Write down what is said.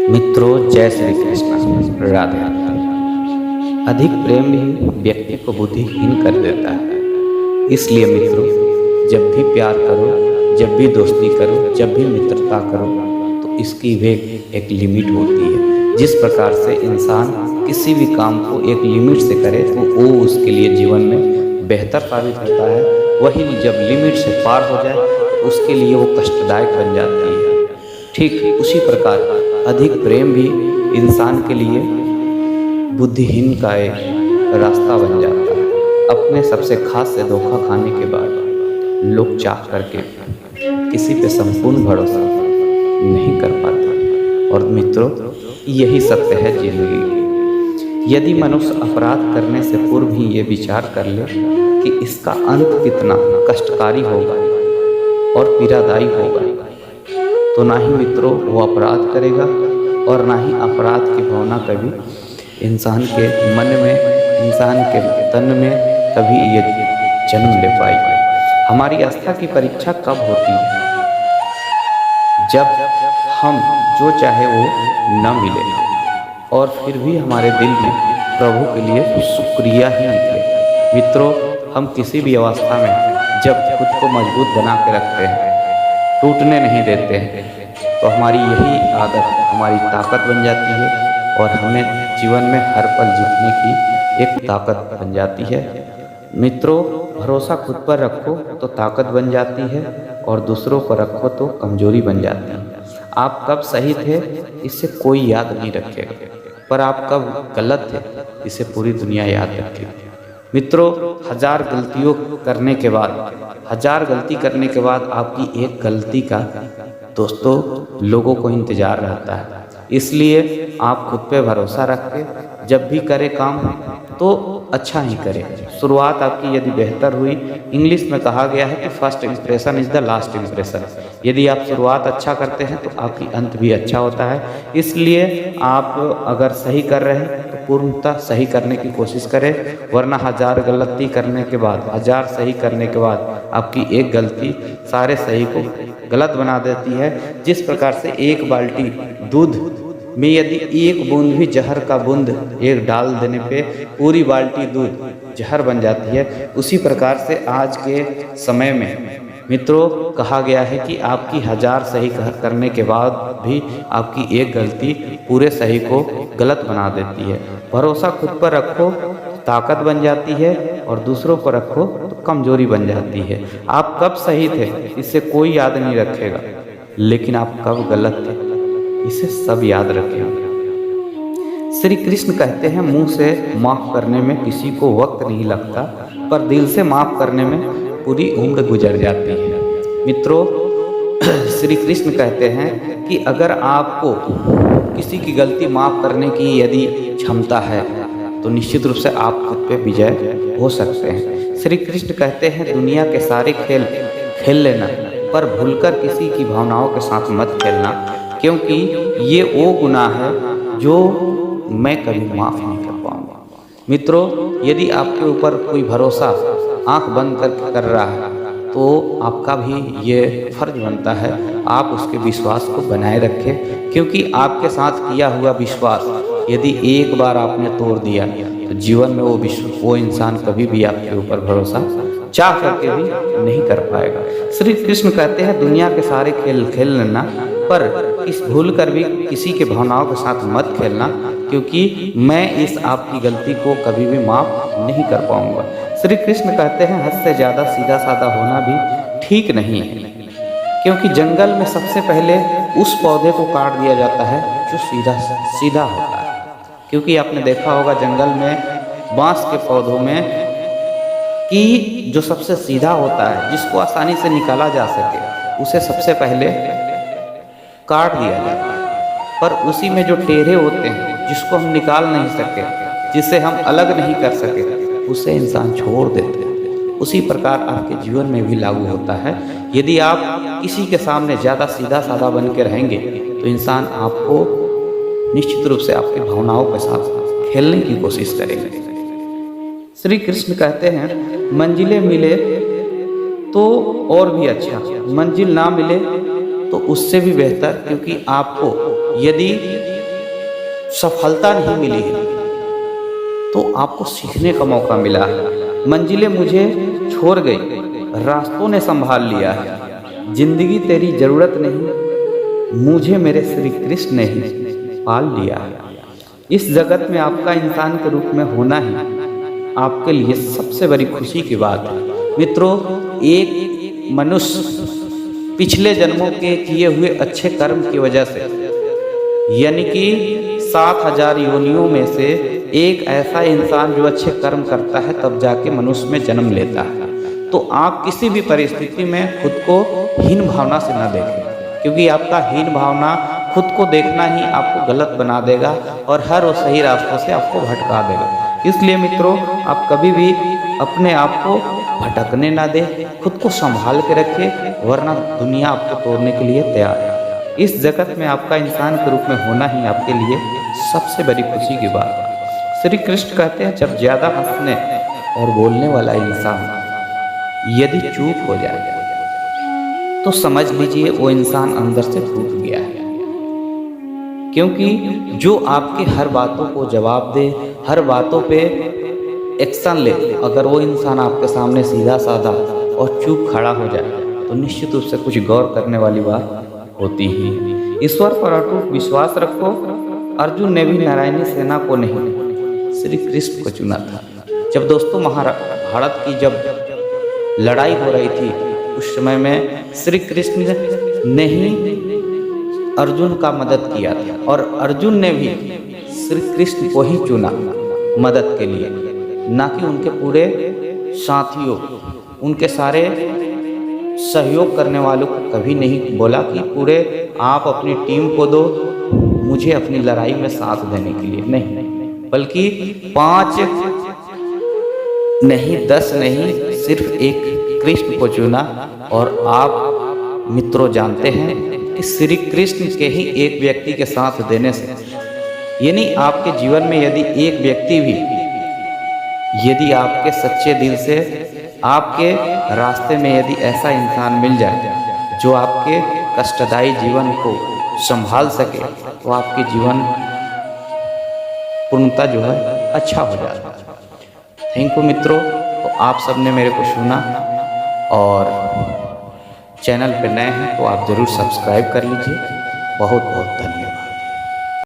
मित्रों, जय श्री कृष्ण। राधे राधे। अधिक प्रेम भी व्यक्ति को बुद्धिहीन कर देता है। इसलिए मित्रों, जब भी प्यार करो, जब भी दोस्ती करो, जब भी मित्रता करो, तो इसकी भी एक लिमिट होती है। जिस प्रकार से इंसान किसी भी काम को एक लिमिट से करे तो वो उसके लिए जीवन में बेहतर साबित होता है। वही जब लिमिट से पार हो जाए तो उसके लिए वो कष्टदायक बन जाती है। ठीक उसी प्रकार अधिक प्रेम भी इंसान के लिए बुद्धिहीन का एक रास्ता बन जाता है। अपने सबसे खास से धोखा खाने के बाद लोग चाह करके किसी पे संपूर्ण भरोसा नहीं कर पाते। और मित्रों, यही सत्य है जिंदगी की। यदि मनुष्य अपराध करने से पूर्व ही ये विचार कर ले कि इसका अंत कितना कष्टकारी होगा और पीड़ादायी होगा, तो ना ही मित्रों वो अपराध करेगा और ना ही अपराध की भावना कभी इंसान के मन में, इंसान के तन में कभी ये जन्म ले पाएगी। हमारी आस्था की परीक्षा कब होती है? जब हम जो चाहे वो न मिले और फिर भी हमारे दिल में प्रभु के लिए शुक्रिया ही निकले। मित्रों, हम किसी भी अवस्था में जब खुद को मजबूत बना के रखते हैं, टूटने नहीं देते हैं, तो हमारी यही आदत हमारी ताकत बन जाती है और हमें जीवन में हर पल जीतने की एक ताकत बन जाती है। मित्रों, भरोसा खुद पर रखो तो ताकत बन जाती है और दूसरों पर रखो तो कमजोरी बन जाती है। आप कब सही थे इससे कोई याद नहीं रखेगा, पर आप कब गलत थे इसे पूरी दुनिया याद रखेगी। मित्रों, हजार गलतियों करने के बाद, हजार गलती करने के बाद आपकी एक गलती का दोस्तों लोगों को इंतजार रहता है। इसलिए आप खुद पे भरोसा रख के जब भी करें काम तो अच्छा ही करें। शुरुआत आपकी यदि बेहतर हुई, इंग्लिश में कहा गया है कि first impression is the last impression. यदि आप शुरुआत अच्छा करते हैं तो आपकी अंत भी अच्छा होता है। इसलिए आप अगर सही कर रहे हैं तो पूर्णतः सही करने की कोशिश करें, वरना हजार गलती करने के बाद, हजार सही करने के बाद आपकी एक गलती सारे सही को गलत बना देती है। जिस प्रकार से एक बाल्टी दूध में यदि एक बूंद भी जहर का बूंद एक डाल देने पे पूरी बाल्टी दूध जहर बन जाती है, उसी प्रकार से आज के समय में मित्रों कहा गया है कि आपकी हजार सही करने के बाद भी आपकी एक गलती पूरे सही को गलत बना देती है। भरोसा खुद पर रखो, ताकत बन जाती है, और दूसरों पर रखो तो कमजोरी बन जाती है। आप कब सही थे इससे कोई याद नहीं रखेगा, लेकिन आप कब गलत थे इसे सब याद रखेंगे। श्री कृष्ण कहते हैं, मुंह से माफ करने में किसी को वक्त नहीं लगता, पर दिल से माफ करने में पूरी उम्र गुजर जाती है। मित्रों, श्री कृष्ण कहते हैं कि अगर आपको किसी की गलती माफ करने की यदि क्षमता है तो निश्चित रूप से आप खुद पे विजय हो सकते हैं। श्री कृष्ण कहते हैं, दुनिया के सारे खेल खेल लेना, पर भूलकर किसी की भावनाओं के साथ मत खेलना, क्योंकि ये वो गुनाह है जो मैं कभी माफ़ नहीं कर पाऊंगा। मित्रों, यदि आपके ऊपर कोई भरोसा आंख बंद कर रहा है तो आपका भी ये फर्ज बनता है आप उसके विश्वास को बनाए रखें, क्योंकि आपके साथ किया हुआ विश्वास यदि एक बार आपने तोड़ दिया तो जीवन में वो इंसान कभी भी आपके ऊपर भरोसा चाह करके भी नहीं कर पाएगा। श्री कृष्ण कहते हैं, दुनिया के सारे खेल खेल लेना, पर इस भूल कर भी किसी के भावनाओं के साथ मत खेलना, क्योंकि मैं इस आपकी गलती को कभी भी माफ नहीं कर पाऊंगा। श्री कृष्ण कहते हैं, हद से ज़्यादा सीधा साधा होना भी ठीक नहीं है, क्योंकि जंगल में सबसे पहले उस पौधे को काट दिया जाता है जो सीधा सीधा होता है। क्योंकि आपने देखा होगा जंगल में बांस के पौधों में कि जो सबसे सीधा होता है, जिसको आसानी से निकाला जा सके, उसे सबसे पहले काट दिया जाता है। पर उसी में जो टेढ़े होते हैं, जिसको हम निकाल नहीं सके, जिसे हम अलग नहीं कर सके, उसे इंसान छोड़ देते हैं। उसी प्रकार आपके जीवन में भी लागू होता है। यदि आप किसी के सामने ज़्यादा सीधा साधा बन के रहेंगे तो इंसान आपको निश्चित रूप से आपकी भावनाओं के साथ खेलने की कोशिश करेंगे। श्री कृष्ण कहते हैं, मंजिलें मिले तो और भी अच्छा, मंजिल ना मिले तो उससे भी बेहतर, क्योंकि आपको यदि सफलता नहीं मिली है, तो आपको सीखने का मौका मिला है। मंजिलें मुझे छोड़ गई, रास्तों ने संभाल लिया है। जिंदगी तेरी जरूरत नहीं, मुझे मेरे श्री कृष्ण ने ही पाल लिया है। इस जगत में आपका इंसान के रूप में होना ही आपके लिए सबसे बड़ी खुशी की बात है। मित्रों, एक मनुष्य पिछले जन्मों के किए हुए अच्छे कर्म की वजह से, यानी कि 7000 योनियों में से एक ऐसा इंसान जो अच्छे कर्म करता है तब जाके मनुष्य में जन्म लेता है। तो आप किसी भी परिस्थिति में खुद को हीन भावना से न देखें, क्योंकि आपका हीन भावना खुद को देखना ही आपको गलत बना देगा और हर वो सही रास्तों से आपको भटका देगा। इसलिए मित्रों, आप कभी भी अपने आप को भटकने ना दें, खुद को संभाल के रखें, वरना दुनिया आपको तोड़ने के लिए तैयार है। इस जगत में आपका इंसान के रूप में होना ही आपके लिए सबसे बड़ी खुशी की बात है। श्री कृष्ण कहते हैं, जब ज़्यादा हंसने और बोलने वाला इंसान यदि चुप हो जाए तो समझ लीजिए वो इंसान अंदर से टूट गया है। क्योंकि जो आपके हर बातों को जवाब दे, हर बातों पे एक्शन ले, अगर वो इंसान आपके सामने सीधा साधा और चुप खड़ा हो जाए तो निश्चित रूप से कुछ गौर करने वाली बात होती ही है। ईश्वर पर अटूट विश्वास रखो। अर्जुन ने भी नारायणी सेना को नहीं, श्री कृष्ण को चुना था। जब दोस्तों महाभारत की जब लड़ाई हो रही थी, उस समय में श्री कृष्ण ने ही अर्जुन का मदद किया था और अर्जुन ने भी श्री कृष्ण को ही चुना मदद के लिए, ना कि उनके पूरे साथियों, उनके सारे सहयोग करने वालों को कभी नहीं बोला कि पूरे आप अपनी टीम को दो मुझे अपनी लड़ाई में साथ देने के लिए, नहीं, बल्कि 5 नहीं 10 नहीं, सिर्फ एक कृष्ण को चुना। और आप मित्रों जानते हैं कि श्री कृष्ण के ही एक व्यक्ति के साथ देने से, यानी आपके जीवन में यदि एक व्यक्ति भी यदि आपके सच्चे दिल से आपके रास्ते में यदि ऐसा इंसान मिल जाए जो आपके कष्टदायी जीवन को संभाल सके, तो आपके जीवन पूर्णता जो है अच्छा हो जाता है। थैंक यू मित्रों। तो आप सबने मेरे को सुना और चैनल पे नए हैं तो आप ज़रूर सब्सक्राइब कर लीजिए। बहुत बहुत धन्यवाद।